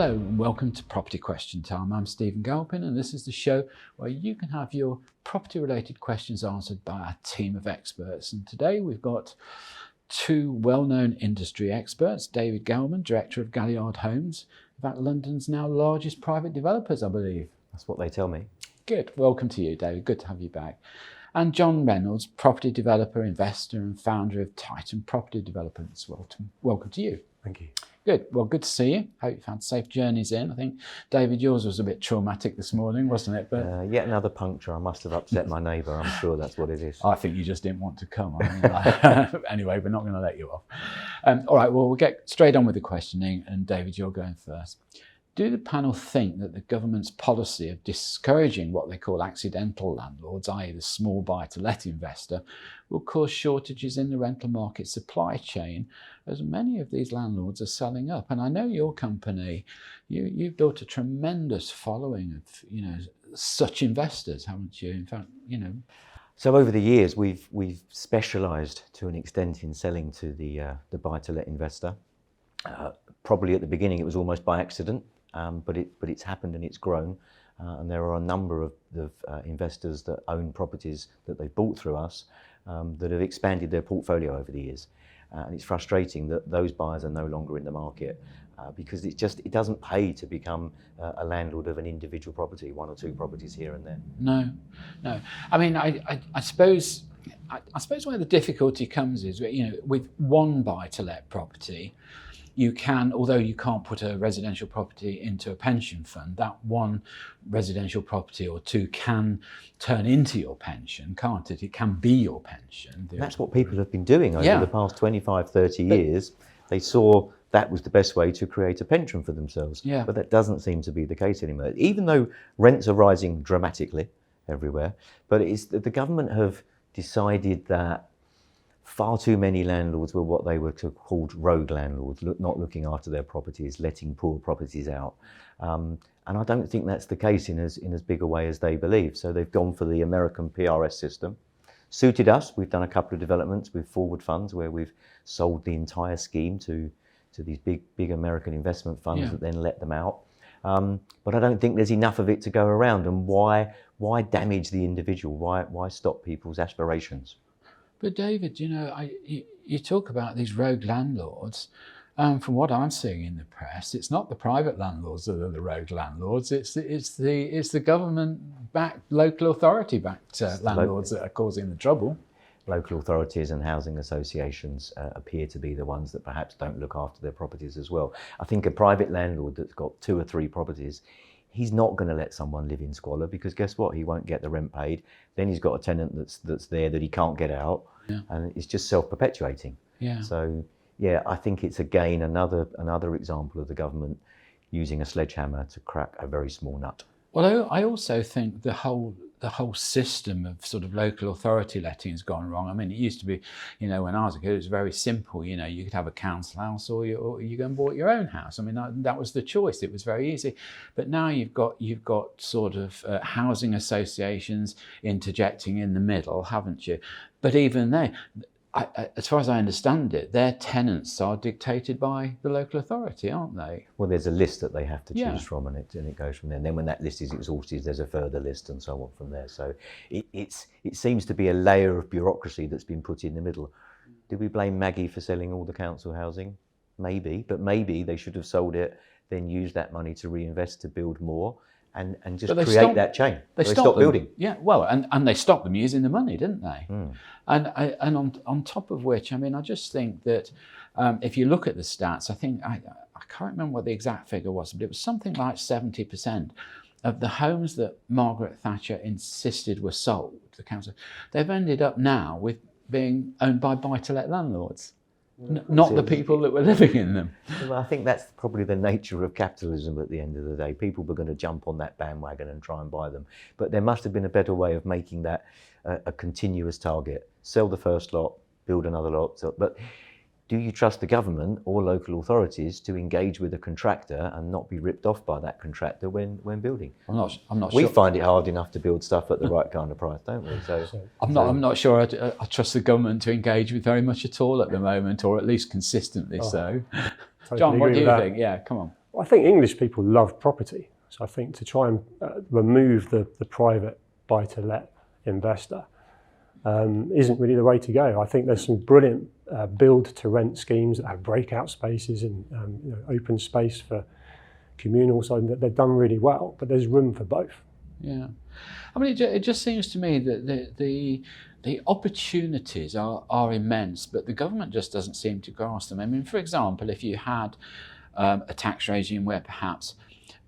Hello and welcome to Property Question Time. I'm Stephen Galpin and this is the show where you can have your property related questions answered by our team of experts. And today we've got two well-known industry experts, David Galman, Director of Galliard Homes, in fact London's now largest private developers, I believe. That's what they tell me. Good, welcome to you David, good to have you back. And John Reynolds, property developer, investor and founder of Titan Property Developments. Welcome to you. Thank you. Good. Well, good to see you. Hope you've had safe journeys in. I think, David, yours was a bit traumatic this morning, wasn't it? But Yet another puncture. I must have upset my neighbour. I'm sure that's what it is. I think you just didn't want to come. Anyway, we're not going to let you off. All right, well, we'll get straight on with the questioning. And David, you're going first. Do the panel think that the government's policy of discouraging what they call accidental landlords, i.e. the small buy-to-let investor, will cause shortages in the rental market supply chain as many of these landlords are selling up? And I know your company, you've built a tremendous following of, such investors, haven't you? In fact, So over the years, we've specialised to an extent in selling to the buy-to-let investor. Probably at the beginning, it was almost by accident. But it's happened and it's grown, and there are a number of investors that own properties that they bought through us that have expanded their portfolio over the years. And it's frustrating that those buyers are no longer in the market because it doesn't pay to become a landlord of an individual property, one or two properties here and there. No. I mean, I suppose where the difficulty comes is, with one buy-to-let property, you can, although you can't put a residential property into a pension fund, that one residential property or two can turn into your pension, can't it? It can be your pension. That's what people have been doing over the past 25, 30 years. They saw that was the best way to create a pension for themselves. Yeah. But that doesn't seem to be the case anymore, even though rents are rising dramatically everywhere. But the government have decided that far too many landlords were what they were called rogue landlords, not looking after their properties, letting poor properties out. And I don't think that's the case in as big a way as they believe. So they've gone for the American PRS system. Suited us. We've done a couple of developments with forward funds where we've sold the entire scheme to these big American investment funds that then let them out. But I don't think there's enough of it to go around. And why damage the individual? Why stop people's aspirations? But David, you talk about these rogue landlords. From what I'm seeing in the press, it's not the private landlords that are the rogue landlords. It's the government-backed, local authority-backed landlords that are causing the trouble. Local authorities and housing associations appear to be the ones that perhaps don't look after their properties as well. I think a private landlord that's got 2 or 3 properties, he's not going to let someone live in squalor because guess what? He won't get the rent paid. Then he's got a tenant that's there that he can't get out, and it's just self-perpetuating. Yeah. So I think it's again another example of the government using a sledgehammer to crack a very small nut. Well, I also think the whole system of sort of local authority letting has gone wrong. I mean, it used to be, when I was a kid, it was very simple. You could have a council house or you go and bought your own house. I mean, that was the choice. It was very easy. But now you've got sort of housing associations interjecting in the middle, haven't you? But even they, as far as I understand it, their tenants are dictated by the local authority, aren't they? Well, there's a list that they have to choose from, and it goes from there. And then when that list is exhausted, there's a further list and so on from there. So it seems to be a layer of bureaucracy that's been put in the middle. Do we blame Maggie for selling all the council housing? Maybe, but maybe they should have sold it, then used that money to reinvest to build more. And just create that chain. They stopped building. Yeah, well, and they stopped them using the money, didn't they? And on top of which, I mean, I just think that if you look at the stats, I think, I can't remember what the exact figure was, but it was something like 70% of the homes that Margaret Thatcher insisted were sold, the council, they've ended up now with being owned by buy-to-let landlords. Not the people that were living in them. Well, I think that's probably the nature of capitalism at the end of the day. People were going to jump on that bandwagon and try and buy them. But there must have been a better way of making that a continuous target. Sell the first lot, build another lot. But do you trust the government or local authorities to engage with a contractor and not be ripped off by that contractor when building? I'm not we sure. find it hard enough to build stuff at the right kind of price, don't we? So I'm not sure I trust the government to engage with very much at all at the moment, or at least consistently so. Totally John, what do you agree with think? Yeah, come on. I think English people love property. So I think to try and remove the private buy-to-let investor isn't really the way to go. I think there's some brilliant build-to-rent schemes that have breakout spaces and open space for communal, so that they're done really well, but there's room for both. Yeah. I mean, it just seems to me that the opportunities are immense, but the government just doesn't seem to grasp them. I mean, for example, if you had a tax regime where perhaps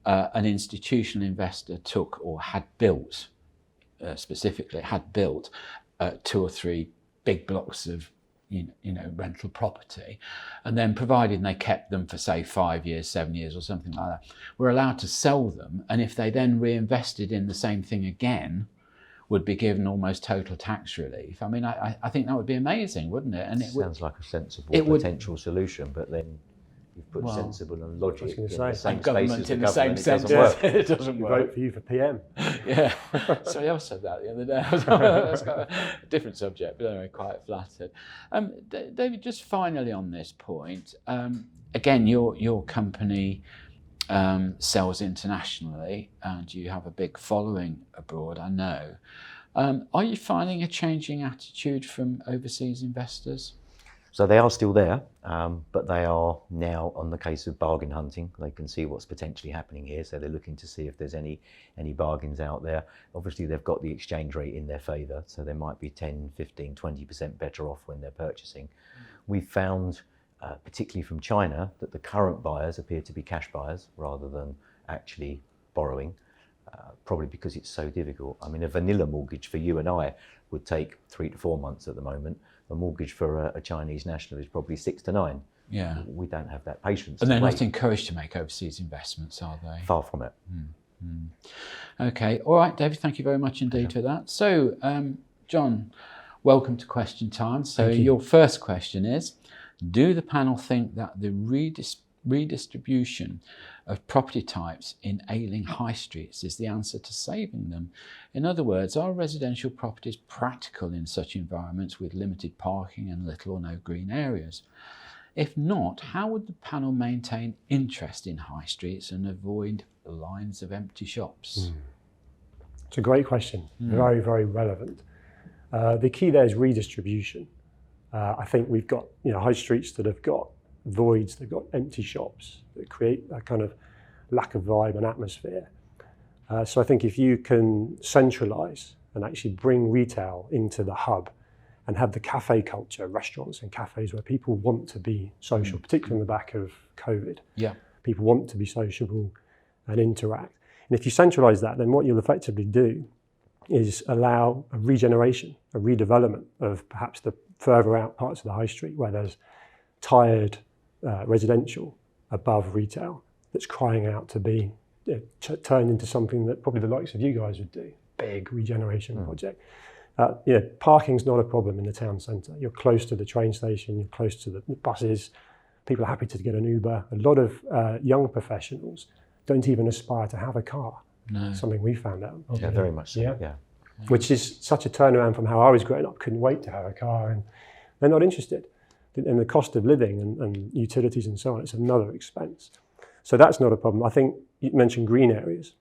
an institutional investor took or had built, specifically had built 2 or 3 big blocks of rental property, and then provided they kept them for say 5 years, 7 years or something like that, were allowed to sell them, and if they then reinvested in the same thing again, would be given almost total tax relief. I mean, I think that would be amazing, wouldn't it? And it sounds like a sensible potential solution, but then you've put sensible and logic in the same space as the government. It doesn't work. It doesn't work. Vote for you for PM. Yeah. Sorry, I said that the other day. That's got a different subject, but anyway, quite flattered. David, just finally on this point, again, your company sells internationally and you have a big following abroad, I know. Are you finding a changing attitude from overseas investors? So they are still there, but they are now on the case of bargain hunting. They can see what's potentially happening here, so they're looking to see if there's any bargains out there. Obviously, they've got the exchange rate in their favour, so they might be 10, 15, 20% better off when they're purchasing. We've found, particularly from China, that the current buyers appear to be cash buyers rather than actually borrowing, probably because it's so difficult. I mean, a vanilla mortgage for you and I would take 3 to 4 months at the moment. A mortgage for a Chinese national is probably 6 to 9. Yeah. We don't have that patience. And they're not encouraged to make overseas investments, are they? Far from it. Okay. All right, David, thank you very much indeed for that. So, John, welcome to Question Time. So your first question is, do the panel think that the redistribution of property types in ailing high streets is the answer to saving them? In other words, are residential properties practical in such environments with limited parking and little or no green areas? If not, how would the panel maintain interest in high streets and avoid lines of empty shops? It's a great question, very, very relevant. The key there is redistribution. I think we've got high streets that have got voids, they've got empty shops that create a kind of lack of vibe and atmosphere. So I think if you can centralise and actually bring retail into the hub and have the cafe culture, restaurants and cafes where people want to be social, particularly on the back of COVID. Yeah. People want to be sociable and interact. And if you centralise that, then what you'll effectively do is allow a regeneration, a redevelopment of perhaps the further out parts of the high street where there's tired residential above retail that's crying out to be turned into something that probably the likes of you guys would do. Big regeneration project. Parking's not a problem in the town centre. You're close to the train station, you're close to the buses, people are happy to get an Uber. A lot of young professionals don't even aspire to have a car. No. Something we found out. Yeah, very much so, yeah. Which is such a turnaround from how I was growing up. Couldn't wait to have a car, and they're not interested. And the cost of living and utilities and so on, it's another expense. So that's not a problem. I think you mentioned green areas.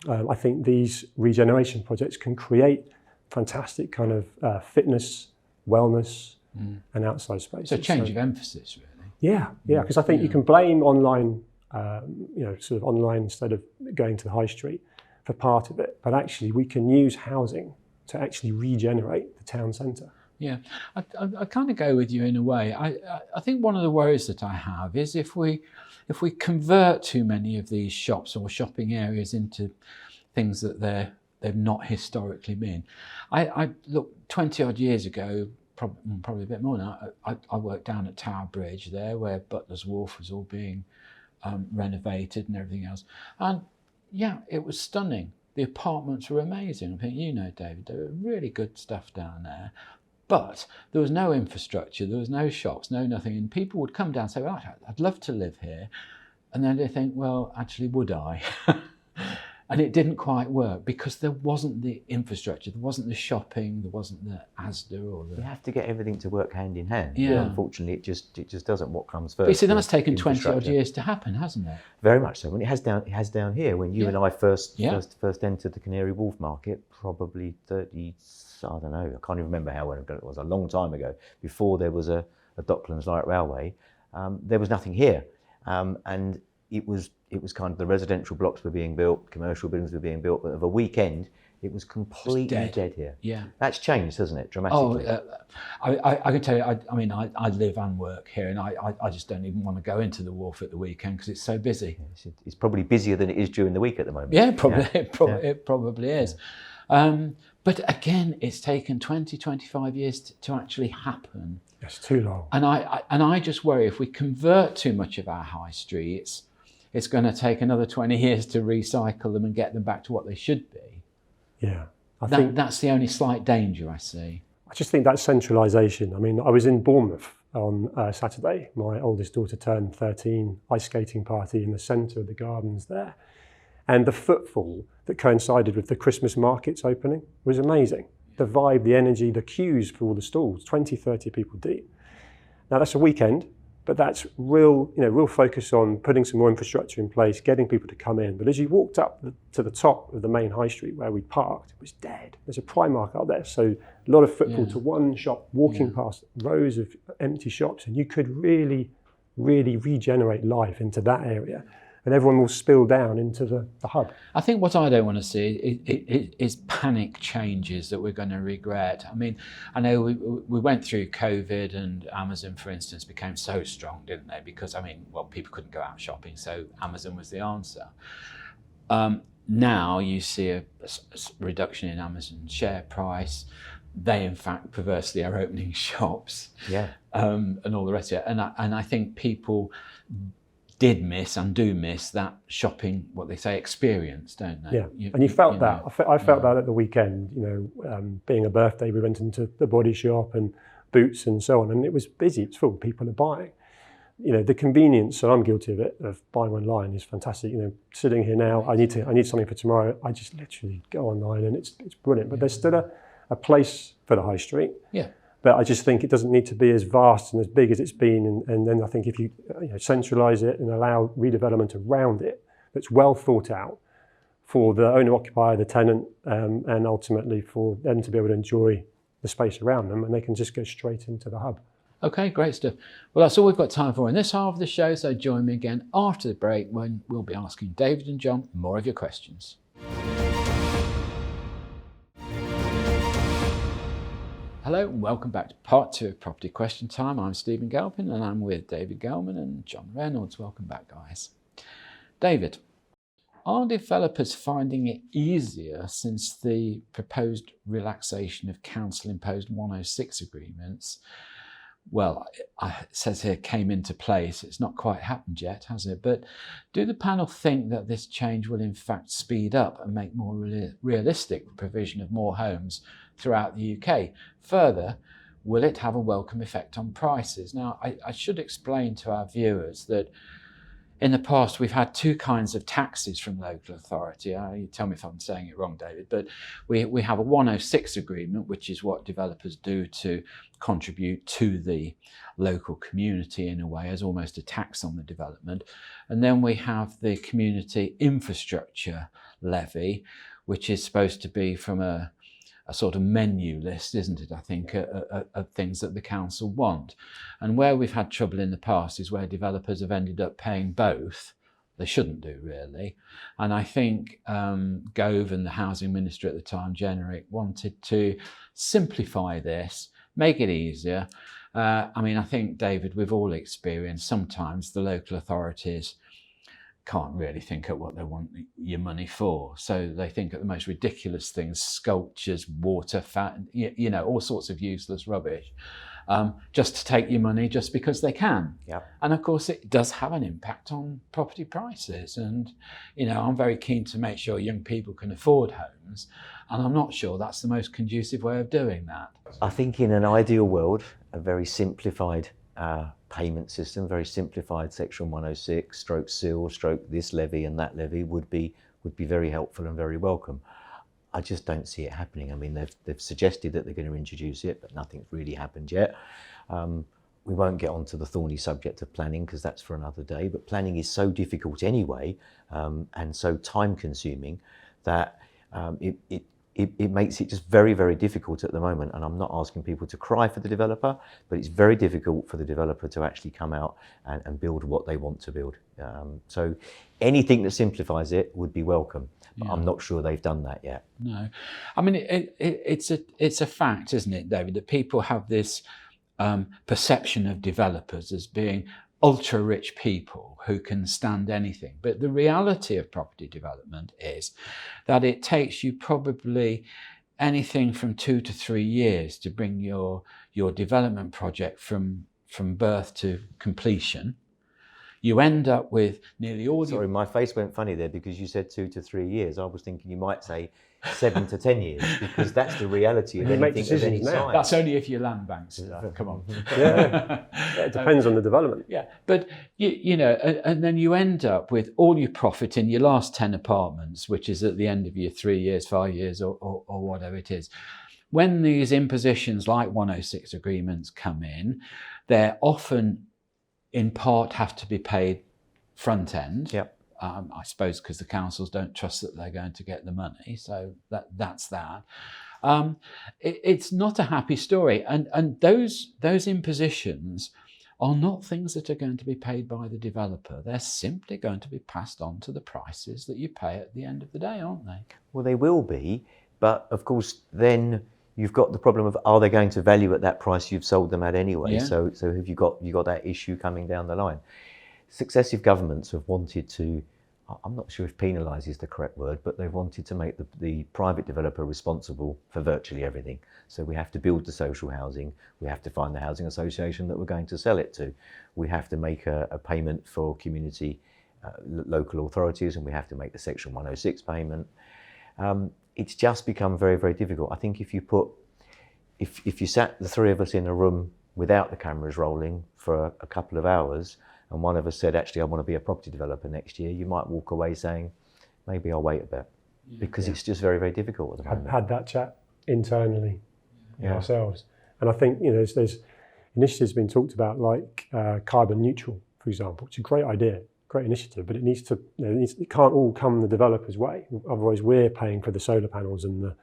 I think these regeneration projects can create fantastic kind of fitness, wellness, and outside spaces. So change of emphasis, really. Yeah, because I think you can blame online, sort of online instead of going to the high street for part of it. But actually, we can use housing to actually regenerate the town centre. Yeah, I kind of go with you in a way. I think one of the worries that I have is if we convert too many of these shops or shopping areas into things that they've not historically been. I look 20 odd years ago, probably a bit more now. I worked down at Tower Bridge there, where Butler's Wharf was all being renovated and everything else, and yeah, it was stunning. The apartments were amazing. I think you know, David, there were really good stuff down there. But there was no infrastructure, there was no shops, no nothing. And people would come down and say, well, I'd love to live here. And then they think, well, actually, would I? And it didn't quite work because there wasn't the infrastructure, there wasn't the shopping, there wasn't the Asda or the... You have to get everything to work hand in hand. Yeah. Unfortunately, it just doesn't. What comes first? But you see, that's taken 20 odd infrastructure. years to happen, hasn't it? Very much so. When it has down here, when you and I first entered the Canary Wharf market, probably 30, I don't know, I can't even remember how long ago it was, a long time ago, before there was a Docklands Light Railway, there was nothing here. And it was kind of the residential blocks were being built, commercial buildings were being built, but of a weekend, it was completely dead here. Yeah. That's changed, hasn't it, dramatically? I can tell you, I live and work here, and I just don't even want to go into the wharf at the weekend because it's so busy. It's probably busier than it is during the week at the moment. Yeah, probably, it probably is. But again, it's taken 20, 25 years to actually happen. It's too long. And I just worry if we convert too much of our high streets, it's going to take another 20 years to recycle them and get them back to what they should be. Yeah, I think that's the only slight danger I see. I just think that centralisation. I mean, I was in Bournemouth on Saturday. My oldest daughter turned 13, ice skating party in the centre of the gardens there. And the footfall that coincided with the Christmas markets opening was amazing. The vibe, the energy, the queues for all the stalls, 20, 30 people deep. Now that's a weekend, but that's real focus on putting some more infrastructure in place, getting people to come in. But as you walked up to the top of the main high street where we parked, it was dead. There's a Primark up there, so a lot of footfall to one shop, walking past rows of empty shops, and you could really, really regenerate life into that area. And everyone will spill down into the hub. I think what I don't want to see is panic changes that we're going to regret. I mean, I know we went through COVID and Amazon, for instance, became so strong, didn't they? Because, people couldn't go out shopping, so Amazon was the answer. Now you see a reduction in Amazon's share price. They, in fact, perversely are opening shops, and all the rest of it. And I think people did miss and do miss that shopping, what they say, experience, don't they? Yeah, and you felt that. I felt that at the weekend, being a birthday, we went into the Body Shop and Boots and so on, and it was busy, it was full, people are buying. The convenience, and I'm guilty of it, of buying online is fantastic. Sitting here now, I need something for tomorrow, I just literally go online and it's brilliant. But there's still a place for the high street. Yeah. But I just think it doesn't need to be as vast and as big as it's been. And then I think if you centralise it and allow redevelopment around it that's well thought out for the owner-occupier, the tenant, and ultimately for them to be able to enjoy the space around them, and they can just go straight into the hub. Okay, great stuff. Well, that's all we've got time for in this half of the show, so join me again after the break when we'll be asking David and John more of your questions. Hello and welcome back to part 2 of Property Question Time. I'm Stephen Galpin and I'm with David Galman and John Reynolds. Welcome back, guys. David, are developers finding it easier since the proposed relaxation of council-imposed 106 agreements? Well, it says here came into place. It's not quite happened yet, has it? But do the panel think that this change will in fact speed up and make more realistic the provision of more homes throughout the UK? Further, will it have a welcome effect on prices? Now, I should explain to our viewers that in the past, we've had 2 kinds of taxes from local authority. You tell me if I'm saying it wrong, David, but we have a 106 agreement, which is what developers do to contribute to the local community in a way as almost a tax on the development. And then we have the community infrastructure levy, which is supposed to be from a sort of menu list, isn't it, I think, of things that the council want. And where we've had trouble in the past is where developers have ended up paying both. They shouldn't do, really. And I think Gove and the housing minister at the time, Generic, wanted to simplify this, make it easier. I think, David, we've all experienced sometimes the local authorities can't really think at what they want your money for. So they think at the most ridiculous things, sculptures, water, fat, all sorts of useless rubbish, just to take your money just because they can. Yep. And of course it does have an impact on property prices. And, I'm very keen to make sure young people can afford homes. And I'm not sure that's the most conducive way of doing that. I think in an ideal world, a very simplified payment system, very simplified Section 106, stroke seal, stroke this levy and that levy would be very helpful and very welcome. I just don't see it happening. I mean, they've suggested that they're going to introduce it, but nothing's really happened yet. We won't get onto the thorny subject of planning because that's for another day, but planning is so difficult anyway, and so time consuming that it makes it just very, very difficult at the moment. And I'm not asking people to cry for the developer, but it's very difficult for the developer to actually come out and build what they want to build. So anything that simplifies it would be welcome, but I'm not sure they've done that yet. No, I mean, it's a fact, isn't it, David, that people have this perception of developers as being ultra rich people who can stand anything. But the reality of property development is that it takes you probably anything from 2 to 3 years to bring your development project from birth to completion. You end up with nearly all. Sorry, my face went funny there because you said 2 to 3 years. I was thinking you might say 7 to 10 years because that's the reality of anything of any size. That's only if your land banks. Come on. Yeah, it depends on the development. Yeah, but you know, and then you end up with all your profit in your last 10 apartments, which is at the end of your 3 years, 5 years, or whatever it is. When these impositions like 106 agreements come in, they're often in part have to be paid front end. Yep. I suppose because the councils don't trust that they're going to get the money. So that's that. It's not a happy story. And those impositions are not things that are going to be paid by the developer. They're simply going to be passed on to the prices that you pay at the end of the day, aren't they? Well, they will be. But of course, then you've got the problem of, are they going to value at that price you've sold them at anyway? Yeah. So have you got that issue coming down the line? Successive governments have wanted to, I'm not sure if penalise is the correct word, but they've wanted to make the private developer responsible for virtually everything. So we have to build the social housing, we have to find the housing association that we're going to sell it to, we have to make a payment for community local authorities, and we have to make the Section 106 payment. It's just become very, very difficult. I think if you sat the three of us in a room without the cameras rolling for a couple of hours, and one of us said, actually, I want to be a property developer next year, you might walk away saying, maybe I'll wait a bit, because it's just very, very difficult at the moment. Had that chat internally ourselves. And I think, you know, there's initiatives being talked about like carbon neutral, for example. It's a great idea, great initiative, but it needs to, you know, it can't all come the developer's way. Otherwise, we're paying for the solar panels and the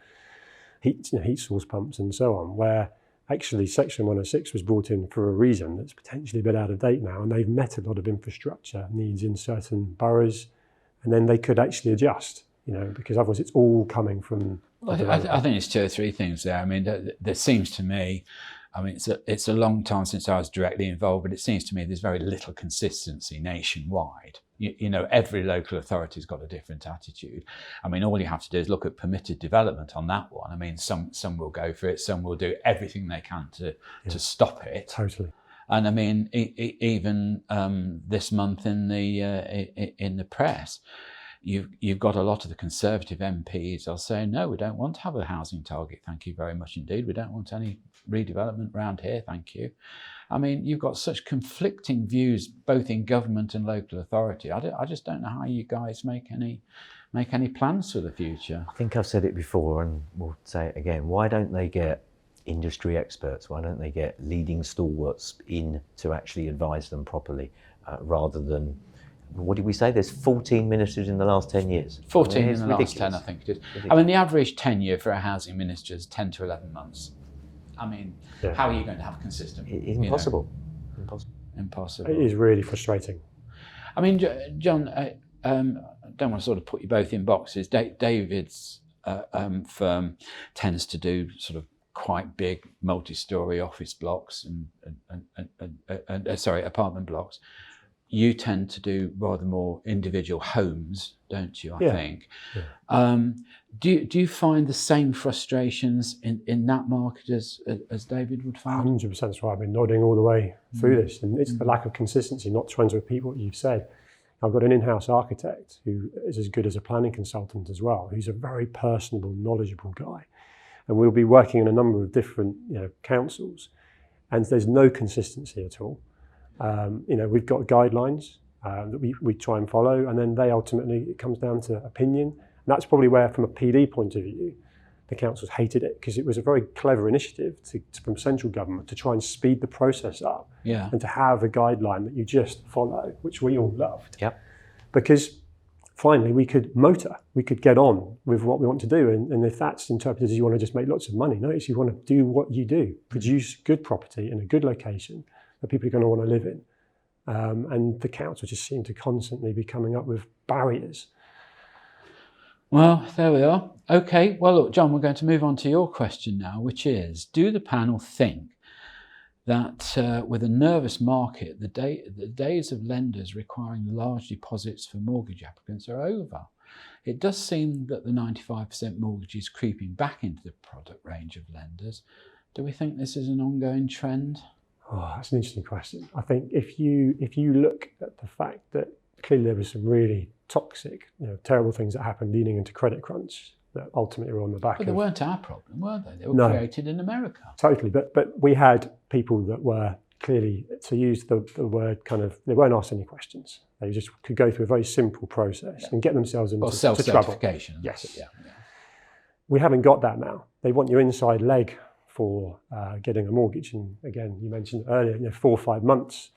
heat source pumps and so on, where actually Section 106 was brought in for a reason that's potentially a bit out of date now, and they've met a lot of infrastructure needs in certain boroughs, and then they could actually adjust, you know, because otherwise it's all coming from. Well, I think it's 2 or 3 things there. I mean, there seems to me, I mean, it's a long time since I was directly involved, but it seems to me there's very little consistency nationwide. You know, every local authority's got a different attitude. I mean, all you have to do is look at permitted development on that one. I mean, some will go for it, some will do everything they can to stop it. Totally. And I mean, even this month in the press, you've got a lot of the Conservative MPs are saying, no, we don't want to have a housing target, thank you very much indeed. We don't want any redevelopment around here, thank you. I mean, you've got such conflicting views, both in government and local authority. I just don't know how you guys make any plans for the future. I think I've said it before and we'll say it again. Why don't they get industry experts? Why don't they get leading stalwarts in to actually advise them properly, rather than, what did we say? There's 14 ministers in the last 10 years. 14 I mean, in the ridiculous. last 10, I think it is. Ridiculous. I mean, the average tenure for a housing minister is 10 to 11 months. I mean, how are you going to have consistent? It's impossible. Impossible. It is really frustrating. I mean, John, I don't want to sort of put you both in boxes. David's firm tends to do sort of quite big multi-storey office blocks and apartment blocks. You tend to do rather more individual homes, don't you, I think? Yeah. Do you find the same frustrations in that market as David would find? 100%, that's right. I've been nodding all the way through this, and it's the lack of consistency, not trying to repeat what you've said. I've got an in-house architect who is as good as a planning consultant as well, who's a very personable, knowledgeable guy. And we'll be working in a number of different councils, and there's no consistency at all. We've got guidelines that we try and follow, and then it comes down to opinion. And that's probably where, from a PD point of view, the councils hated it, because it was a very clever initiative from central government to try and speed the process up, and to have a guideline that you just follow, which we all loved. Yep. Because finally we could get on with what we want to do. And if that's interpreted as you want to just make lots of money, no, it's you want to do what you do, produce good property in a good location that people are going to want to live in. And the council just seem to constantly be coming up with barriers. Well, there we are. Okay, well, look, John, we're going to move on to your question now, which is, do the panel think that with a nervous market, the days of lenders requiring large deposits for mortgage applicants are over? It does seem that the 95% mortgage is creeping back into the product range of lenders. Do we think this is an ongoing trend? Oh, that's an interesting question. I think if you look at the fact that clearly there was some really toxic, terrible things that happened leading into credit crunch that ultimately were on the back But they weren't our problem, were they? They were No. created in America. Totally, but we had people that were clearly, to use the word they weren't asked any questions. They just could go through a very simple process and get themselves into trouble. Self-certification. Yes. Yeah. We haven't got that now. They want your inside leg for getting a mortgage. And again, you mentioned earlier, 4 or 5 months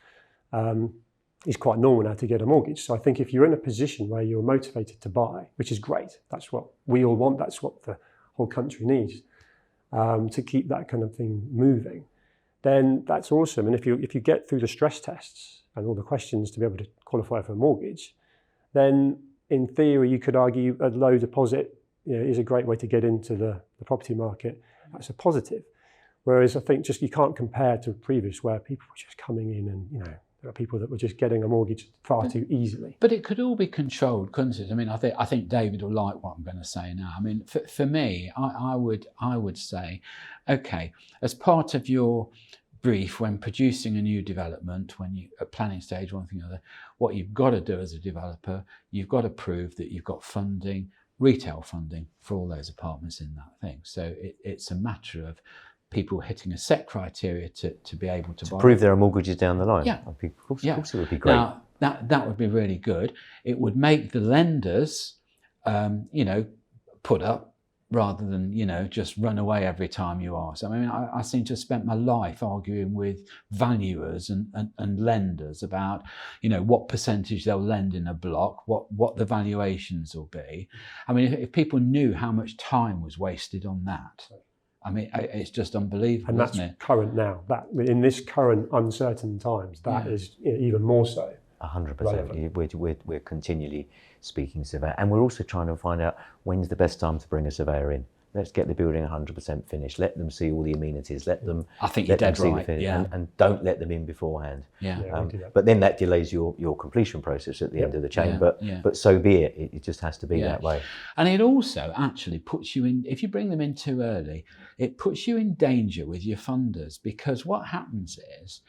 is quite normal now to get a mortgage. So I think if you're in a position where you're motivated to buy, which is great, that's what we all want, that's what the whole country needs, to keep that kind of thing moving, then that's awesome. And if you get through the stress tests and all the questions to be able to qualify for a mortgage, then in theory you could argue a low deposit is a great way to get into the property market. That's a positive. Whereas I think just you can't compare to previous where people were just coming in and there are people that were just getting a mortgage far too easily. But it could all be controlled, couldn't it? I mean, I think David will like what I'm going to say now. I mean, for me, I would say, okay, as part of your brief when producing a new development, when you at planning stage, one thing or other, what you've got to do as a developer, you've got to prove that you've got funding, retail funding for all those apartments in that thing. So it's a matter of people hitting a set criteria to be able to buy. Prove there are mortgages down the line. Yeah. Of course it would be great. Now, that would be really good. It would make the lenders, put up rather than, just run away every time you ask. I mean, I seem to have spent my life arguing with valuers and lenders about, what percentage they'll lend in a block, what the valuations will be. I mean, if people knew how much time was wasted on that, I mean, it's just unbelievable, and that's isn't it? current now. That in this current uncertain times, that is even more so. 100%. We're continually speaking to surveyor, and we're also trying to find out when's the best time to bring a surveyor in. Let's get the building 100% finished. Let them see all the amenities. Let them. I think you're dead right. And don't let them in beforehand. Yeah. But then that delays your completion process at the end of the chain. But so be it. It just has to be that way. And it also actually puts you in. If you bring them in too early, it puts you in danger with your funders, because what happens is,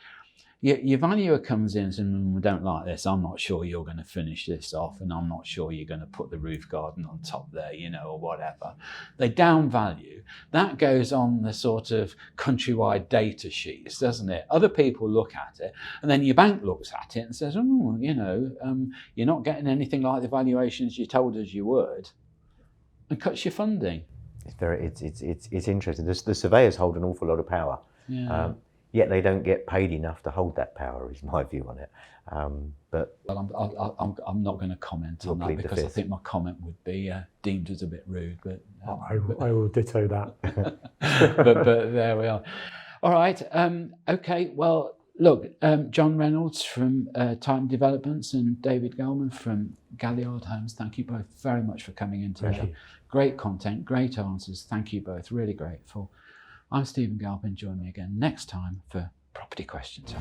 your valuer comes in and says, we don't like this, I'm not sure you're going to finish this off, and I'm not sure you're going to put the roof garden on top there, or whatever. They down value. That goes on the sort of countrywide data sheets, doesn't it? Other people look at it, and then your bank looks at it and says, you're not getting anything like the valuations you told us you would, and cuts your funding. It's interesting. The surveyors hold an awful lot of power. Yeah. Yet they don't get paid enough to hold that power, is my view on it. But I'm not going to comment on that, because I think my comment would be deemed as a bit rude. But I will ditto that. but there we are. All right. Okay. Well, look, John Reynolds from Time Developments and David Galman from Galliard Homes, thank you both very much for coming in today. Thank you. Great content, great answers. Thank you both. Really grateful. I'm Stephen Galpin. Join me again next time for Property Questions.